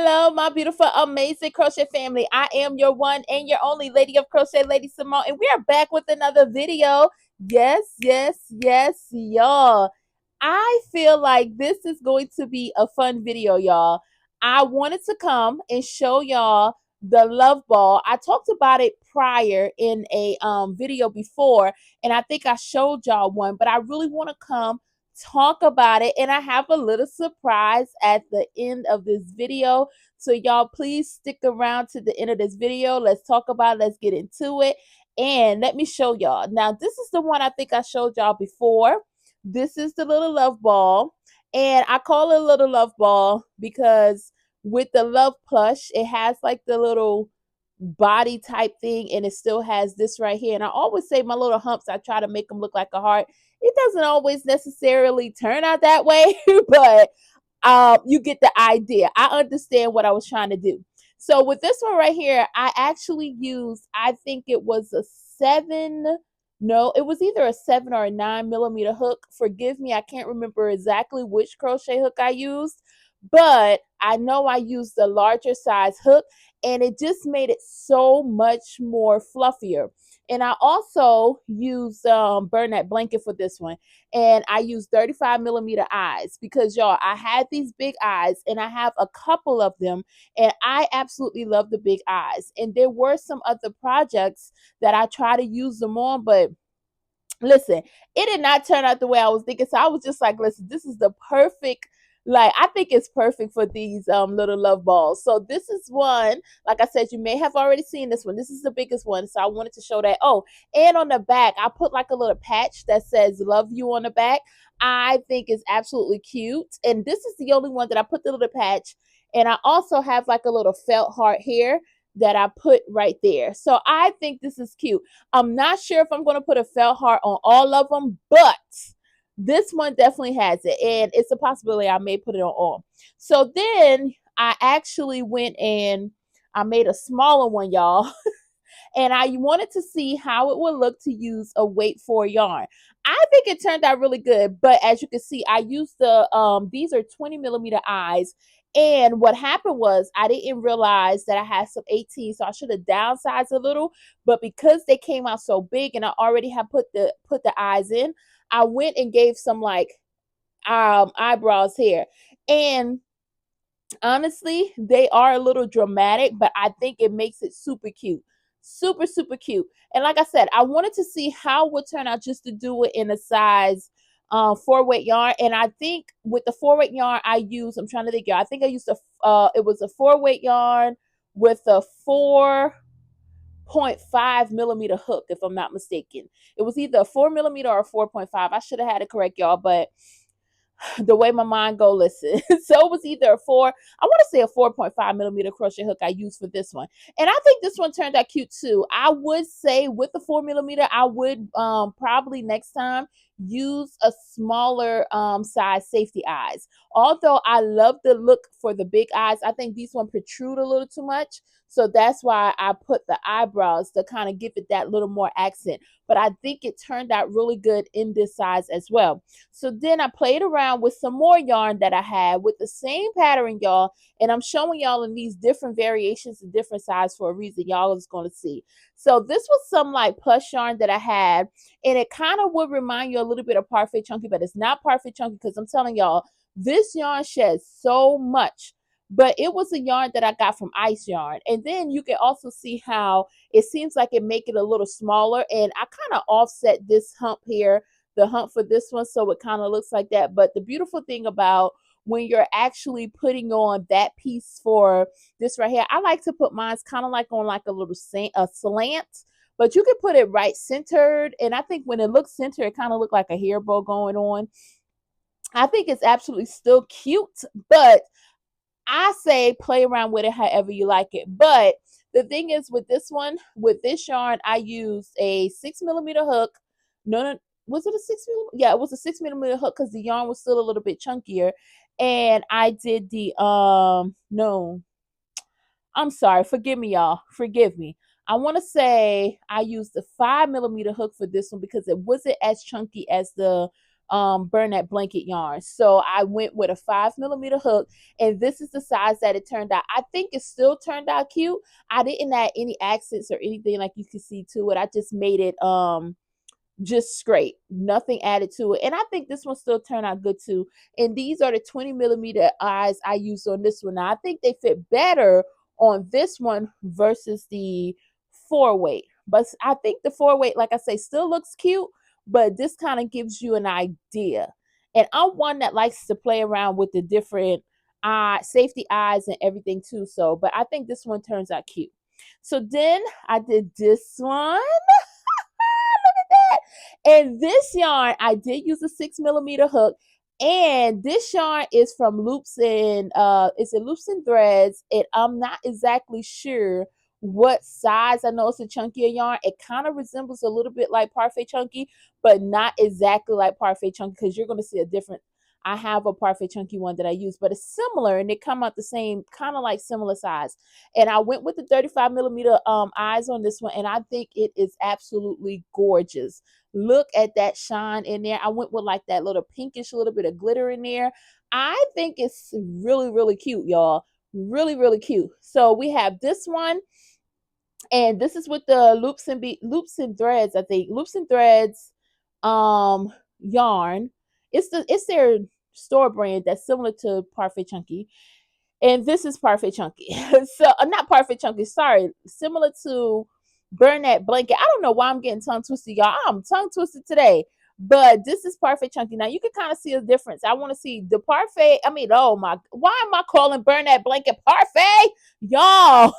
Hello, my beautiful, amazing crochet family. I am your one and your only Lady of Crochet, Lady-Samoan, and we are back with another video. Yes, y'all. I feel like this is going to be a fun video, y'all. I wanted to come and show y'all the love ball. I talked about it prior in a video before, and I think I showed y'all one, but I really want to come talk about it, and I have a little surprise at the end of this video, so y'all please stick around to the end of this video. Let's talk about it. Let's get into it, and let me show y'all. Now this is the one I think I showed y'all before. This is the little love ball, and I call it a little love ball because with the love plush it has like the little body type thing, and it still has this right here. And I always say my little humps, I try to make them look like a heart. It doesn't always necessarily turn out that way, but you get the idea. I understand what I was trying to do. So with this one right here, I actually used, I think it was a seven, no, it was either a 7 or a 9 millimeter hook. Forgive me, I can't remember exactly which crochet hook I used, but I know I used the larger size hook, and it just made it so much more fluffier. And I also used burlap blanket for this one, and I used 35 millimeter eyes because y'all, I had these big eyes and I have a couple of them, and I absolutely love the big eyes. And there were some other projects that I try to use them on, but listen, it did not turn out the way I was thinking. So I was just like, listen, this is the perfect, like, I think it's perfect for these little love balls. So this is one, like I said, you may have already seen this one. This is the biggest one, so I wanted to show that. Oh, and on the back I put like a little patch that says love you on the back. I think it's absolutely cute, and this is the only one that I put the little patch. And I also have like a little felt heart here that I put right there. So I think this is cute. I'm not sure if I'm going to put a felt heart on all of them, but this one definitely has it, and it's a possibility I may put it on all. So then I actually went and I made a smaller one, y'all. And I wanted to see how it would look to use a weight for yarn. I think it turned out really good, but as you can see, I used the these are 20 millimeter eyes. And what happened was I didn't realize that I had some 18, so I should have downsized a little. But because they came out so big and I already had put the eyes in, I went and gave some like eyebrows here. And honestly, they are a little dramatic, but I think it makes it super cute. Super cute. And like I said, I wanted to see how it would turn out just to do it in a size 4 weight yarn. And I think with the 4 weight yarn I used, I'm trying to think, I think I used it was a 4 weight yarn with a 4.5 millimeter hook, if I'm not mistaken. It was either a 4 millimeter or a 4.5. I should have had it correct, y'all, but the way my mind go, listen. So it was either a I want to say a 4.5 millimeter crochet hook I used for this one. And I think this one turned out cute too. I would say with the 4 millimeter, I would probably next time use a smaller size safety eyes. Although I love the look for the big eyes, I think these one protrude a little too much. So that's why I put the eyebrows to kind of give it that little more accent. But I think it turned out really good in this size as well. So then I played around with some more yarn that I had with the same pattern, y'all. And I'm showing y'all in these different variations and different sizes for a reason. Y'all is going to see. So this was some like plush yarn that I had. And it kind of would remind you a little bit of Parfait Chunky, but it's not Parfait Chunky because I'm telling y'all, this yarn sheds so much. But it was a yarn that I got from Ice Yarn. And then you can also see how it seems like it make it a little smaller. And I kind of offset this hump here, the hump for this one, so it kind of looks like that. But the beautiful thing about when you're actually putting on that piece for this right here, I like to put mine kind of like on like a little slant, but you can put it right centered. And I think when it looks centered, it kind of look like a hair bow going on. I think it's absolutely still cute, but I say play around with it however you like it. But the thing is with this one, with this yarn, I used a 6 millimeter hook. No, was it a 6 millimeter? Yeah, it was a 6 millimeter hook because the yarn was still a little bit chunkier. And I did the no, I'm sorry, forgive me, y'all. Forgive me. I want to say I used the 5 millimeter hook for this one because it wasn't as chunky as the Bernat blanket yarn. So I went with a 5mm hook, and this is the size that it turned out. I think it still turned out cute. I didn't add any accents or anything like you can see to it. I just made it just straight, nothing added to it. And I think this one still turned out good too. And these are the 20mm eyes I used on this one. Now I think they fit better on this one versus the 4-weight. But I think the 4-weight, like I say, still looks cute, but this kind of gives you an idea. And I'm one that likes to play around with the different safety eyes and everything too. So, but I think this one turns out cute. So then I did this one. And this yarn, I did use a 6mm hook. And this yarn is from Loops and it's a Loops and Threads. And I'm not exactly sure what size. I know it's a chunkier yarn. It kind of resembles a little bit like Parfait Chunky, but not exactly like Parfait Chunky, because you're going to see a different. I have a Parfait Chunky one that I use, but it's similar and they come out the same, kind of like similar size. And I went with the 35mm eyes on this one, and I think it is absolutely gorgeous. Look at that shine in there. I went with like that little pinkish little bit of glitter in there. I think it's really, really cute, y'all. Really, really cute. So we have this one, and this is with the loops and threads. I think Loops and Threads yarn. It's their store brand that's similar to Parfait Chunky. And this is Parfait Chunky. So not Parfait Chunky, sorry, similar to Bernat blanket. I don't know why I'm getting tongue twisted, y'all. I'm tongue twisted today. But this is Parfait Chunky. Now you can kind of see a difference. I want to see the Parfait. I mean, oh my, why am I calling Bernat blanket Parfait? Y'all.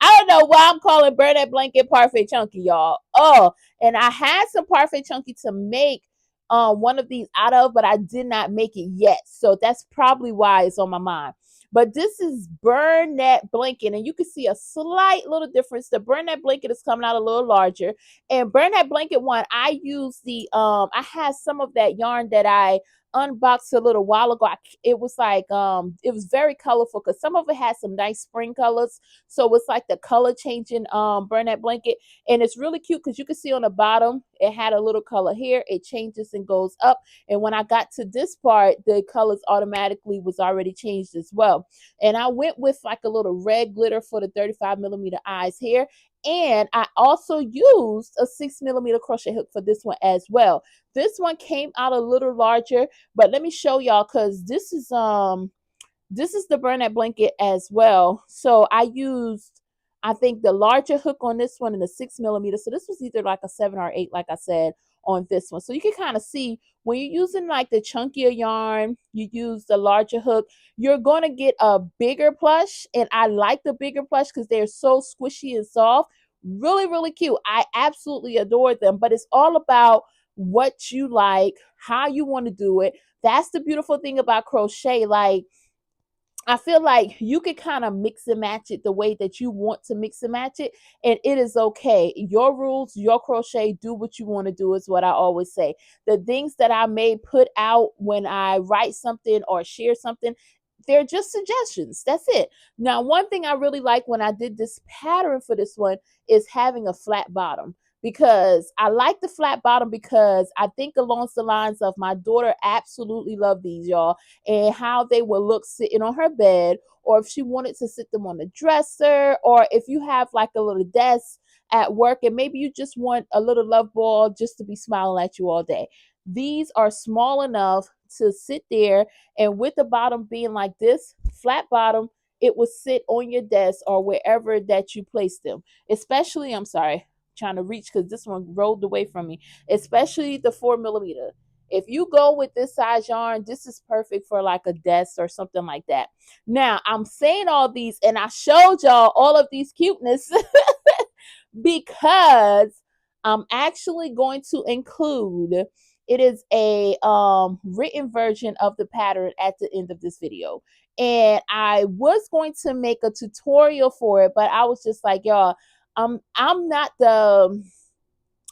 I don't know why I'm calling Bernat blanket Parfait Chunky, y'all. Oh, and I had some Parfait Chunky to make one of these out of, but I did not make it yet. So that's probably why it's on my mind. But this is Bernat blanket, and you can see a slight little difference. The Bernat blanket is coming out a little larger, and Bernat blanket one, I use the I had some of that yarn that I unboxed a little while ago. It was like it was very colorful because some of it had some nice spring colors. So it's like the color changing Bernat blanket, and it's really cute because you can see on the bottom it had a little color here. It changes and goes up, and when I got to this part, the colors automatically was already changed as well. And I went with like a little red glitter for the 35mm eyes here. And I also used a 6mm crochet hook for this one as well. This one came out a little larger, but let me show y'all, because this is the Bernat blanket as well. So I used, I think, the larger hook on this one and the 6mm. So this was either like a 7 or 8, like I said, on this one. So you can kind of see when you're using like the chunkier yarn, you use the larger hook, you're going to get a bigger plush. And I like the bigger plush because they're so squishy and soft. Really, really cute. I absolutely adore them. But it's all about what you like, how you want to do it. That's the beautiful thing about crochet. Like, I feel like you can kind of mix and match it the way that you want to mix and match it, and it is okay. Your rules, your crochet, do what you want to do, is what I always say. The things that I may put out when I write something or share something, they're just suggestions. That's it. Now, one thing I really like when I did this pattern for this one is having a flat bottom, because I like the flat bottom because I think along the lines of my daughter absolutely love these, y'all, and how they will look sitting on her bed, or if she wanted to sit them on the dresser, or if you have like a little desk at work and maybe you just want a little love ball just to be smiling at you all day. These are small enough to sit there, and with the bottom being like this, flat bottom, it will sit on your desk or wherever that you place them. Especially, I'm sorry, trying to reach because this one rolled away from me, especially the 4mm. If you go with this size yarn, this is perfect for like a desk or something like that. Now, I'm saying all these and I showed y'all all of these cuteness because I'm actually going to include, it is a written version of the pattern at the end of this video. And I was going to make a tutorial for it, but I was just like, y'all, I'm not gonna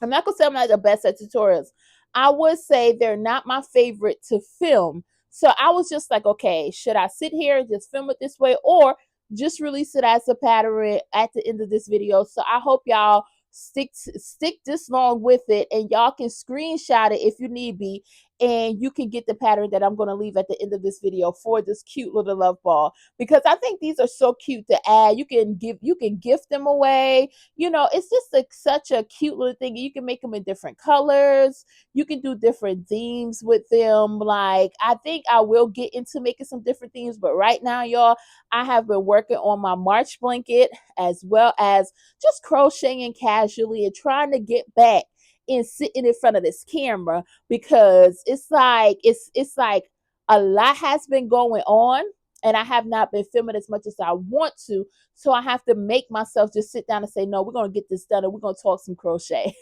say I'm not the best at tutorials. I would say they're not my favorite to film. So I was just like, okay, should I sit here and just film it this way, or just release it as a pattern at the end of this video? So I hope y'all stick this long with it, and y'all can screenshot it if you need be, and you can get the pattern that I'm going to leave at the end of this video for this cute little love ball, because I think these are so cute to add. You can gift them away. It's just such a cute little thing. You can make them in different colors. You can do different themes with them. Like, I think I will get into making some different themes, but right now, y'all, I have been working on my March blanket, as well as just crocheting casually and trying to get back and sitting in front of this camera, because it's like a lot has been going on, and I have not been filming as much as I want to. So I have to make myself just sit down and say, no, we're going to get this done and we're going to talk some crochet.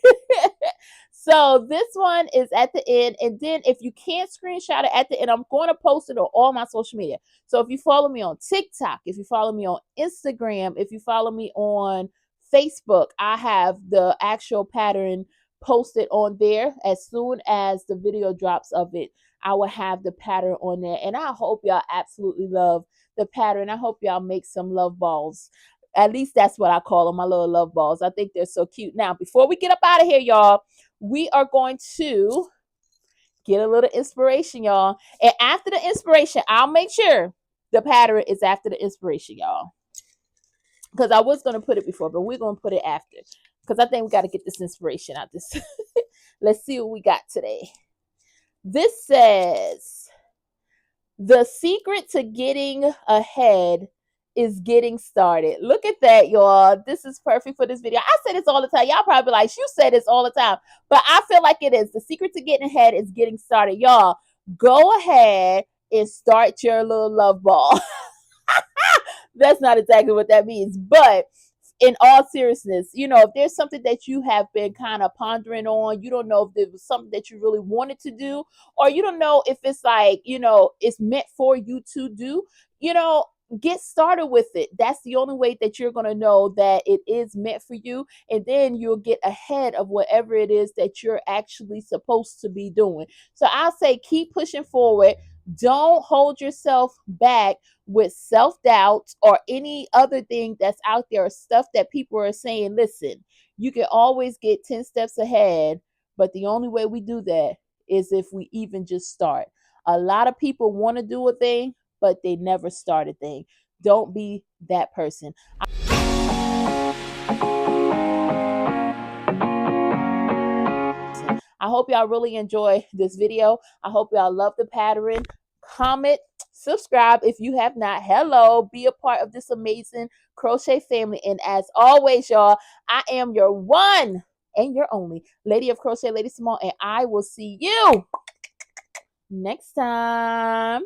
So this one is at the end. And then if you can't screenshot it at the end, I'm going to post it on all my social media. So if you follow me on TikTok, if you follow me on Instagram, if you follow me on Facebook, I have the actual pattern posted on there. As soon as the video drops of it, I will have the pattern on there. And I hope y'all absolutely love the pattern. I hope y'all make some love balls. At least that's what I call them, my little love balls. I think they're so cute. Now, before we get up out of here, y'all, we are going to get a little inspiration, y'all. And after the inspiration, I'll make sure the pattern is after the inspiration, y'all. Because I was going to put it before, but we're going to put it after. Because I think we got to get this inspiration out this. Let's see what we got today. This says, the secret to getting ahead is getting started. Look at that, y'all. This is perfect for this video. I say this all the time. Y'all probably like, you say this all the time, but I feel like it is. The secret to getting ahead is getting started. Y'all, go ahead and start your little love ball. That's not exactly what that means, but in all seriousness, if there's something that you have been kind of pondering on, you don't know if there was something that you really wanted to do, or you don't know if it's like, it's meant for you to do, get started with it. That's the only way that you're going to know that it is meant for you. And then you'll get ahead of whatever it is that you're actually supposed to be doing. So I'll say, keep pushing forward. Don't hold yourself back with self-doubt or any other thing that's out there, or stuff that people are saying. Listen, you can always get 10 steps ahead, but the only way we do that is if we even just start. A lot of people want to do a thing, but they never start a thing. Don't be that person. I hope y'all really enjoy this video. I hope y'all love the pattern. Comment, subscribe if you have not. Hello, be a part of this amazing crochet family. And as always, y'all, I am your one and your only Lady of Crochet, LadySamoan, and I will see you next time.